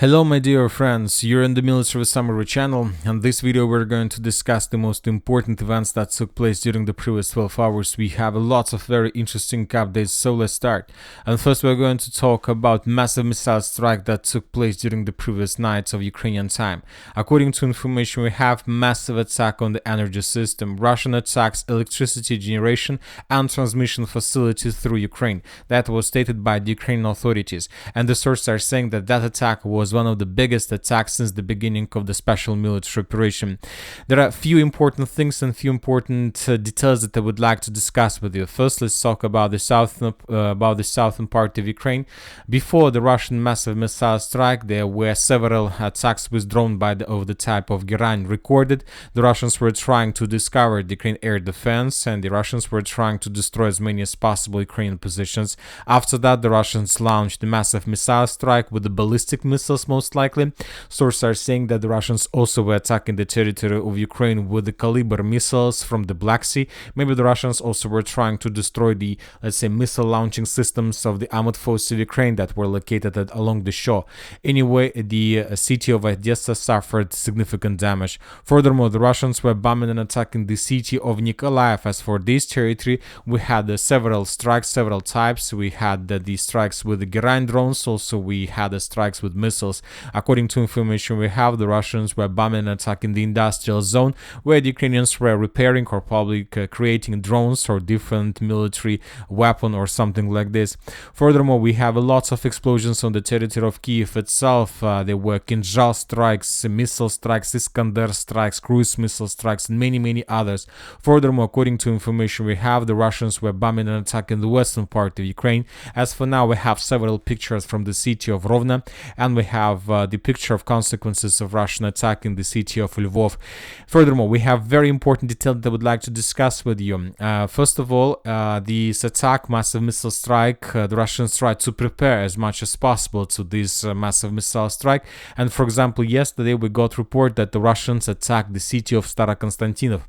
Hello my dear friends, you're in the Military Summary channel, and in this video we're going to discuss the most important events that took place during the previous 12 hours. We have lots of very interesting updates, so let's start. And first we're going to talk about massive missile strike that took place during the previous nights of Ukrainian time. According to information we have, massive attack on the energy system. Russian attacks electricity generation and transmission facilities through Ukraine. That was stated by the Ukrainian authorities, and the sources are saying that that attack was one of the biggest attacks since the beginning of the special military operation. There are a few important things and few important details that I would like to discuss with you. First, let's talk about the southern part of Ukraine. Before the Russian massive missile strike, there were several attacks with drone of the type of Geran recorded. The Russians were trying to discover the Ukrainian air defense, and the Russians were trying to destroy as many as possible Ukrainian positions. After that, the Russians launched the massive missile strike with the ballistic missiles, most likely. Sources are saying that the Russians also were attacking the territory of Ukraine with the caliber missiles from the Black Sea. Maybe the Russians also were trying to destroy the, let's say, missile launching systems of the armored forces of Ukraine that were located along the shore. Anyway, the city of Odessa suffered significant damage. Furthermore, the Russians were bombing and attacking the city of Nikolaev. As for this territory, we had several strikes, several types. We had the strikes with the Geran drones, also we had the strikes with missiles. According to information we have, the Russians were bombing and attacking the industrial zone where the Ukrainians were repairing or probably creating drones or different military weapon or something like this. Furthermore, we have lots of explosions on the territory of Kiev itself. There were Kinzhal strikes, missile strikes, Iskander strikes, cruise missile strikes, and many others. Furthermore, according to information we have, the Russians were bombing and attacking the western part of Ukraine. As for now, we have several pictures from the city of Rovno, and we have the picture of consequences of Russian attack in the city of Lvov. Furthermore, we have very important detail that I would like to discuss with you. First of all, this attack, massive missile strike, the Russians tried to prepare as much as possible to this massive missile strike. And for example, yesterday we got report that the Russians attacked the city of Starokonstantinov.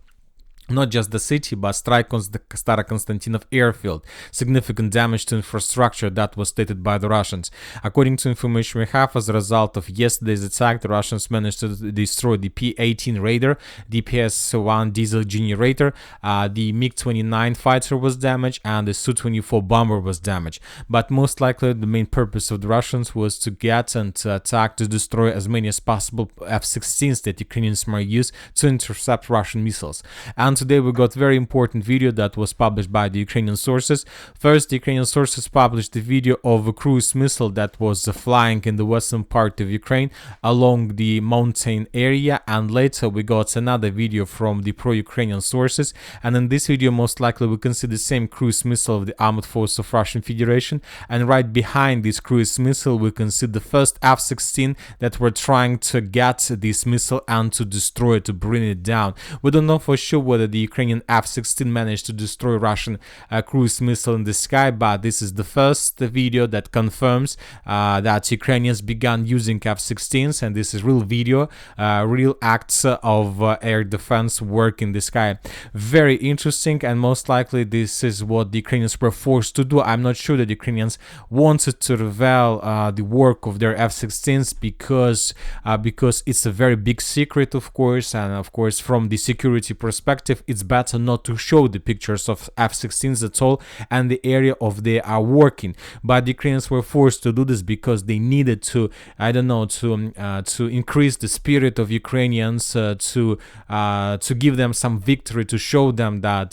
Not just the city, but strike on the Starokonstantinov Airfield. Significant damage to infrastructure that was stated by the Russians. According to information we have, as a result of yesterday's attack, the Russians managed to destroy the P-18 Raider, the PS-1 diesel generator, the MiG-29 fighter was damaged, and the Su-24 bomber was damaged. But most likely the main purpose of the Russians was to get and to attack, to destroy as many as possible F-16s that Ukrainians might use to intercept Russian missiles. And today we got very important video that was published by the Ukrainian sources. First, the Ukrainian sources published the video of a cruise missile that was flying in the western part of Ukraine along the mountain area, and later we got another video from the pro-Ukrainian sources, and in this video most likely we can see the same cruise missile of the armored force of Russian Federation, and right behind this cruise missile we can see the first F-16 that were trying to get this missile and to destroy it, to bring it down. We don't know for sure whether the Ukrainian F-16 managed to destroy Russian cruise missile in the sky, but this is the first video that confirms that Ukrainians began using F-16s, and this is real video, real acts of air defense work in the sky. Very interesting, and most likely this is what the Ukrainians were forced to do. I'm not sure that the Ukrainians wanted to reveal the work of their F-16s because it's a very big secret, of course, and of course from the security perspective it's better not to show the pictures of F-16s at all and the area of they are working. But the Ukrainians were forced to do this because they needed to, I don't know, to increase the spirit of Ukrainians, to give them some victory, to show them that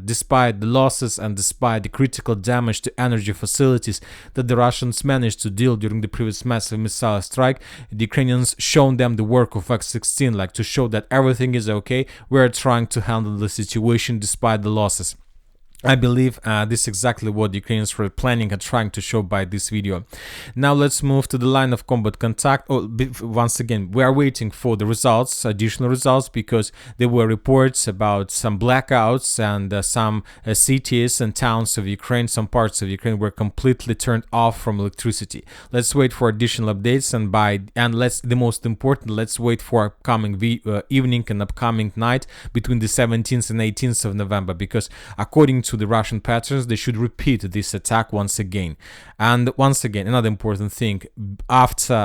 despite the losses and despite the critical damage to energy facilities that the Russians managed to deal during the previous massive missile strike, the Ukrainians shown them the work of F-16, like to show that everything is okay. We're trying to handle the situation despite the losses. I believe this is exactly what the Ukrainians were planning and trying to show by this video. Now let's move to the line of combat contact. Once again, we are waiting for the results, additional results, because there were reports about some blackouts and some cities and towns of Ukraine, some parts of Ukraine were completely turned off from electricity. Let's wait for additional updates, the most important, let's wait for upcoming evening and upcoming night between the 17th and 18th of November, because according to the Russian patterns, they should repeat this attack once again. And once again, another important thing, after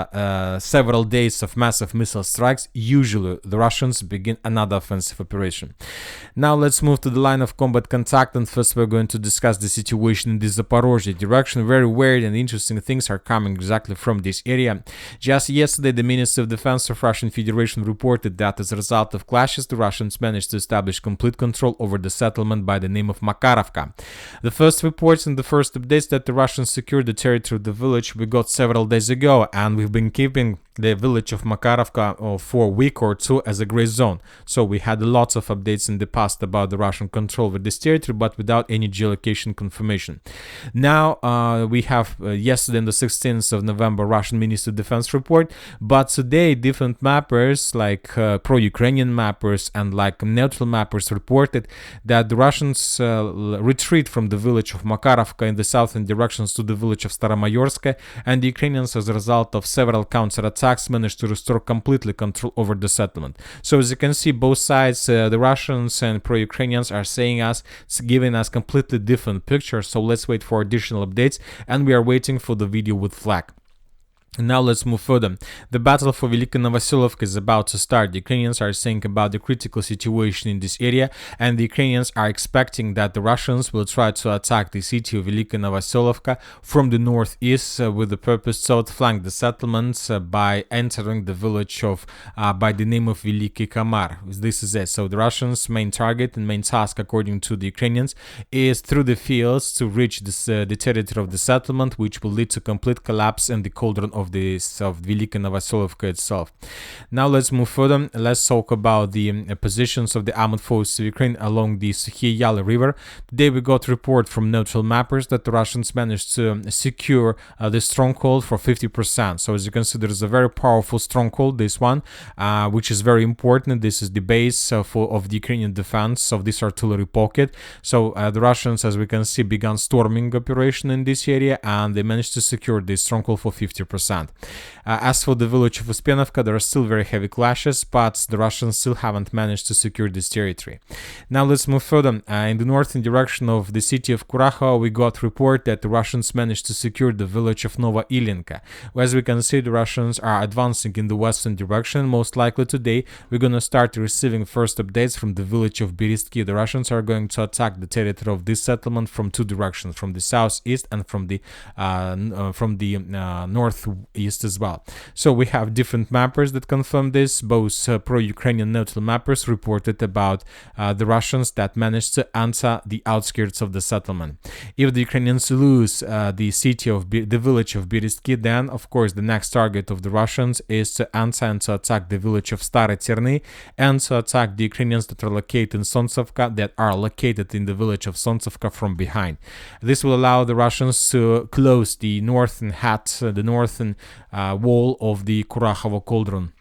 several days of massive missile strikes, usually the Russians begin another offensive operation. Now let's move to the line of combat contact, and first we're going to discuss the situation in the Zaporizhzhia direction. Very weird and interesting things are coming exactly from this area. Just yesterday, the Ministry of Defense of Russian Federation reported that as a result of clashes, the Russians managed to establish complete control over the settlement by the name of Makarovka. The first reports and the first updates that the Russians secured the territory of the village we got several days ago, and we've been keeping the village of Makarovka for a week or two as a gray zone. So we had lots of updates in the past about the Russian control over this territory, but without any geolocation confirmation. Now we have yesterday, on the 16th of November, Russian Ministry of Defense report, but today different mappers like pro-Ukrainian mappers and like neutral mappers reported that the Russians retreat from the village of Makarovka in the southern directions to the village of Staromayorsk, and the Ukrainians, as a result of several counterattacks, managed to restore completely control over the settlement. So as you can see, both sides, the Russians and pro-Ukrainians, are giving us completely different pictures. So let's wait for additional updates, and we are waiting for the video with flag. Now let's move further. The battle for Velyka Novosilka is about to start. The Ukrainians are saying about the critical situation in this area, and the Ukrainians are expecting that the Russians will try to attack the city of Velyka Novosilka from the northeast with the purpose to outflank the settlements by entering the village of by the name of Velyky Kamar. This is it. So the Russians' main target and main task, according to the Ukrainians, is through the fields to reach the territory of the settlement, which will lead to complete collapse in the cauldron of Velyka Novosilka itself. Now let's move further. Let's talk about the positions of the armed forces of Ukraine along the Sukhie Yar river. Today we got report from neutral mappers that the Russians managed to secure the stronghold for 50%. So as you can see, there is a very powerful stronghold, this one, which is very important. This is the base of the Ukrainian defense of this artillery pocket. So the Russians, as we can see, began storming operation in this area, and they managed to secure this stronghold for 50%. As for the village of Uspenovka, there are still very heavy clashes, but the Russians still haven't managed to secure this territory. Now let's move further. In the northern direction of the city of Kurakhove, we got report that the Russians managed to secure the village of Novosilka. As we can see, the Russians are advancing in the western direction. Most likely today, we're going to start receiving first updates from the village of Berestki. The Russians are going to attack the territory of this settlement from two directions, from the southeast and from the northeast as well. So we have different mappers that confirm this. Both pro-Ukrainian neutral mappers reported about the Russians that managed to enter the outskirts of the settlement. If the Ukrainians lose the village of Berestki, then of course the next target of the Russians is to enter and to attack the village of Stary Terny and to attack the Ukrainians that are located in Sontsovka, that are located in the village of Sontsovka from behind. This will allow the Russians to close the northern wall of the Kurakhove cauldron.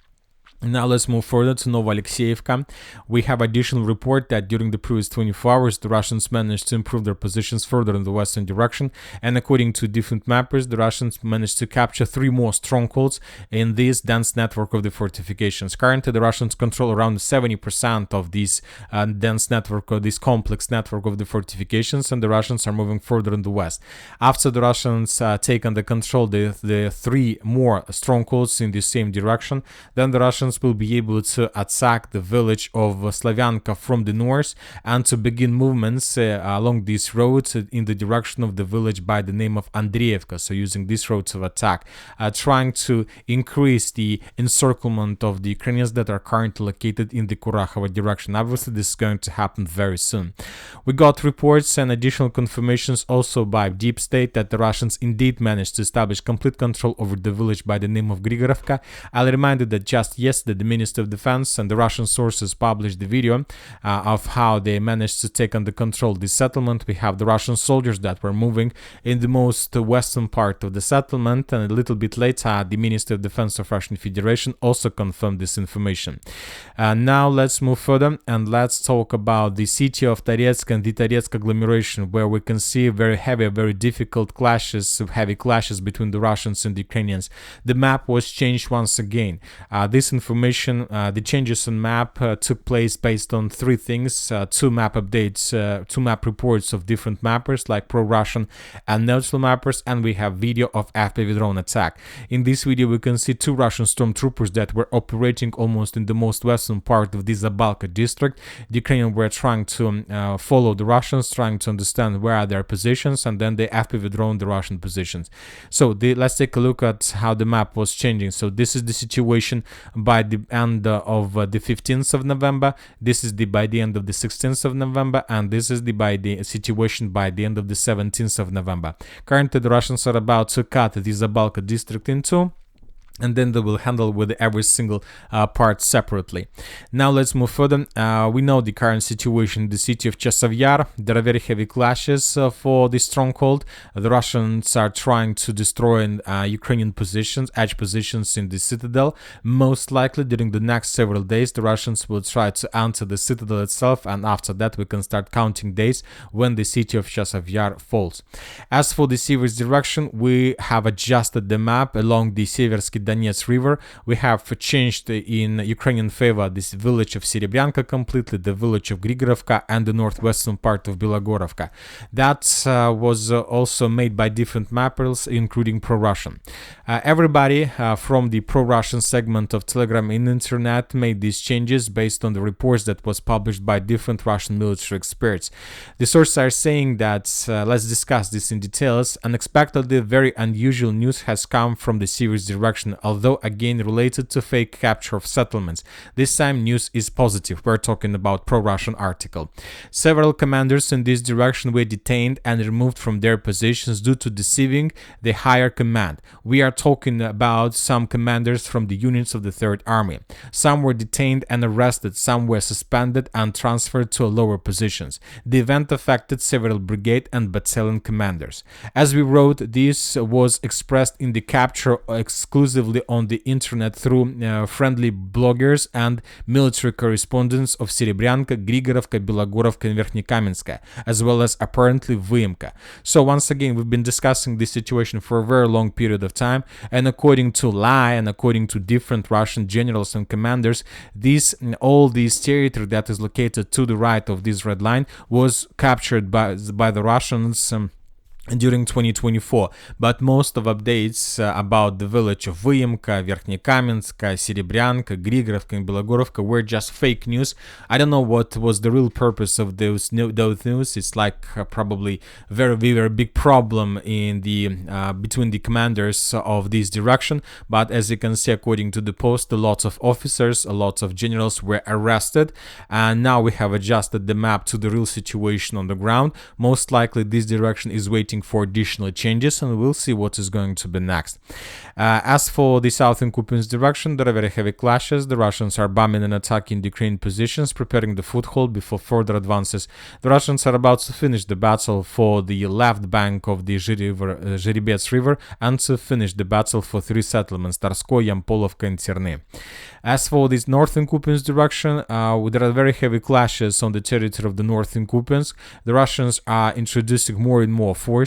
Now let's move further to Novoalexeyevka. We have additional report that during the previous 24 hours, the Russians managed to improve their positions further in the western direction, and according to different mappers, the Russians managed to capture 3 more strongholds in this dense network of the fortifications. Currently, the Russians control around 70% of this dense network, or this complex network of the fortifications, and the Russians are moving further in the west. After the Russians take under control the 3 more strongholds in the same direction, then the Russians will be able to attack the village of Slavyanka from the north and to begin movements along these roads in the direction of the village by the name of Andreevka. So using these roads of attack, trying to increase the encirclement of the Ukrainians that are currently located in the Kurakhove direction. Obviously, this is going to happen very soon. We got reports and additional confirmations also by Deep State that the Russians indeed managed to establish complete control over the village by the name of Grigorovka. I'll remind you that just yesterday the Ministry of Defense and the Russian sources published the video of how they managed to take under control this settlement. We have the Russian soldiers that were moving in the most western part of the settlement, and a little bit later the Ministry of Defense of Russian Federation also confirmed this information. Now let's move further and let's talk about the city of Toretsk and the Toretsk agglomeration, where we can see very heavy, very difficult clashes, heavy clashes between the Russians and the Ukrainians. The map was changed once again. This information information, the changes on map took place based on three things: two map updates, two map reports of different mappers like pro-Russian and neutral mappers, and we have video of FPV drone attack. In this video we can see two Russian stormtroopers that were operating almost in the most western part of the Zaporizhzhia district. The Ukrainians were trying to follow the Russians, trying to understand where are their positions, and then they FPV drone the Russian positions. So let's take a look at how the map was changing. So this is the situation by the end of the 15th of November, this is by the end of the 16th of November, and this is by the situation by the end of the 17th of November. Currently the Russians are about to cut the Zaporizhzhia district in two, and then they will handle with every single part separately. Now let's move further. We know the current situation in the city of Chasiv Yar. There are very heavy clashes for the stronghold. The Russians are trying to destroy Ukrainian positions, edge positions in the citadel. Most likely during the next several days the Russians will try to enter the citadel itself, and after that we can start counting days when the city of Chasiv Yar falls. As for the Siversk direction, we have adjusted the map along the Siversk Donetsk river. We have changed in Ukrainian favor this village of Serebryanka completely, the village of Grigorovka, and the northwestern part of Belogorovka. That was also made by different mappers, including pro-Russian. Everybody from the pro-Russian segment of Telegram in internet made these changes based on the reports that was published by different Russian military experts. The sources are saying that, let's discuss this in details, unexpectedly very unusual news has come from the Siversk direction, although again related to fake capture of settlements. This time news is positive. We're talking about pro-Russian article. Several commanders in this direction were detained and removed from their positions due to deceiving the higher command. We are talking about some commanders from the units of the Third Army. Some were detained and arrested, some were suspended and transferred to lower positions. The event affected several brigade and battalion commanders. As we wrote, this was expressed in the capture exclusively on the internet through friendly bloggers and military correspondents of Serebryanka, Grigorovka, Belogorovka and Verkhnekamenskaya, as well as apparently Velyka. So once again, we've been discussing this situation for a very long period of time, and according to Lai and according to different Russian generals and commanders, all this territory that is located to the right of this red line was captured by the Russians during 2024, but most of updates about the village of Velyka, Verkhnekamenskaya, Serebryanka, Grigorovka and Belogorovka were just fake news. I don't know what was the real purpose of those news. It's like probably very big problem in the between the commanders of this direction, but as you can see, according to the post, a lot of officers, a lot of generals were arrested, and now we have adjusted the map to the real situation on the ground. Most likely this direction is waiting for additional changes, and we'll see what is going to be next. As for the southern Kupiansk direction, there are very heavy clashes. The Russians are bombing and attacking the Ukrainian positions, preparing the foothold before further advances. The Russians are about to finish the battle for the left bank of the Zherebets river and to finish the battle for three settlements: Tarsko, Yampolovka and Terny. As for this northern Kupiansk direction, there are very heavy clashes on the territory of the northern Kupiansk. The Russians are introducing more and more forces.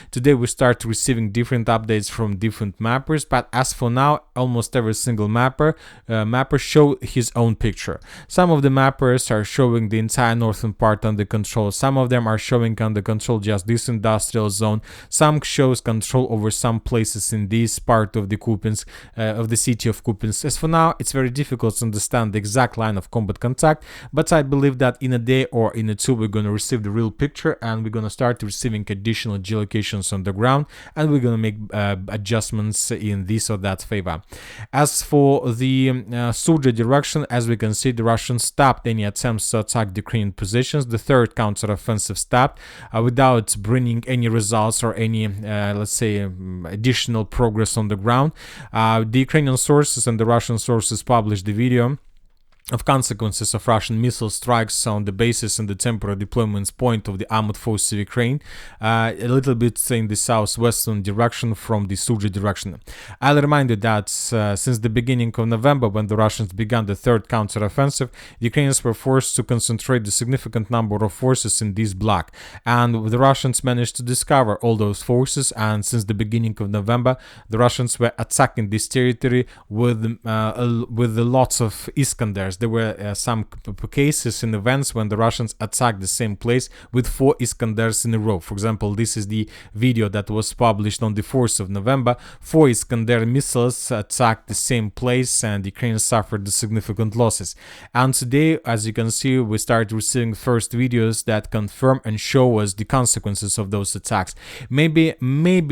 Today we start receiving different updates from different mappers, but as for now, almost every single mapper show his own picture. Some of the mappers are showing the entire northern part under control. Some of them are showing under control just this industrial zone. Some shows control over some places in this part of the Kupiansk, of the city of Kupiansk. As for now, it's very difficult to understand the exact line of combat contact, but I believe that in a day or in a two we're going to receive the real picture, and we're going to start receiving additional geolocations on the ground, and we're going to make adjustments in this or that favor. As for the Sudzha direction, as we can see, the Russians stopped any attempts to attack the Ukrainian positions. The third counter-offensive stopped without bringing any results or any, let's say, additional progress on the ground. The Ukrainian sources and the Russian sources published the video of consequences of Russian missile strikes on the bases and the temporary deployments point of the armored forces of Ukraine, a little bit in the southwestern direction from the Sudzha direction. I'll remind you that since the beginning of November, when the Russians began the third counteroffensive, the Ukrainians were forced to concentrate a significant number of forces in this block, and the Russians managed to discover all those forces, and since the beginning of November, the Russians were attacking this territory with lots of Iskanders. There were some cases in events when the Russians attacked the same place with 4 Iskanders in a row. For example, this is the video that was published on the 4th of November. 4 Iskander missiles attacked the same place, and Ukraine suffered significant losses. And today, as you can see, we started receiving first videos that confirm and show us the consequences of those attacks. Maybe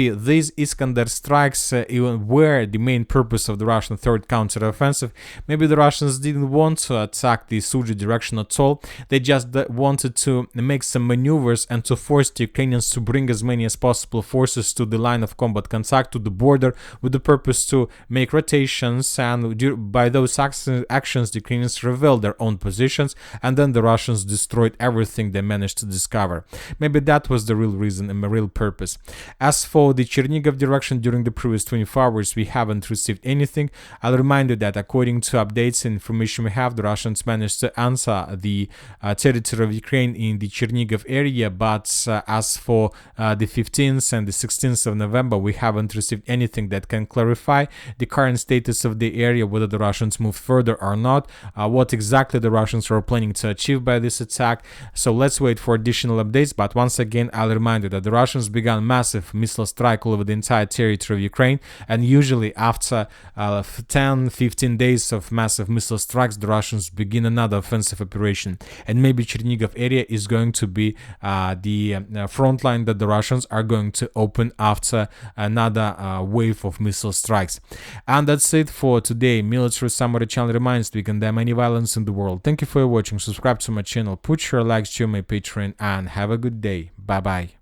these Iskander strikes even were the main purpose of the Russian third counteroffensive. Maybe the Russians didn't want to attack the Sudzha direction at all. They just wanted to make some maneuvers and to force the Ukrainians to bring as many as possible forces to the line of combat contact, to the border, with the purpose to make rotations, and by those actions the Ukrainians revealed their own positions, and then the Russians destroyed everything they managed to discover. Maybe that was the real reason and the real purpose. As for the Chernigov direction, during the previous 24 hours we haven't received anything. I'll remind you that according to updates and information we have, the Russians managed to answer the territory of Ukraine in the Chernigov area, but as for the 15th and the 16th of November, we haven't received anything that can clarify the current status of the area, whether the Russians moved further or not, what exactly the Russians were planning to achieve by this attack. So let's wait for additional updates, but once again I'll remind you that the Russians began massive missile strike all over the entire territory of Ukraine, and usually after 10-15 days of massive missile strikes, the Russians begin another offensive operation, and maybe Chernigov area is going to be the front line that the Russians are going to open after another wave of missile strikes. And that's it for today. Military Summary channel reminds we condemn any violence in the world. Thank you for watching. Subscribe to my channel, put your likes to my Patreon, and have a good day. Bye bye.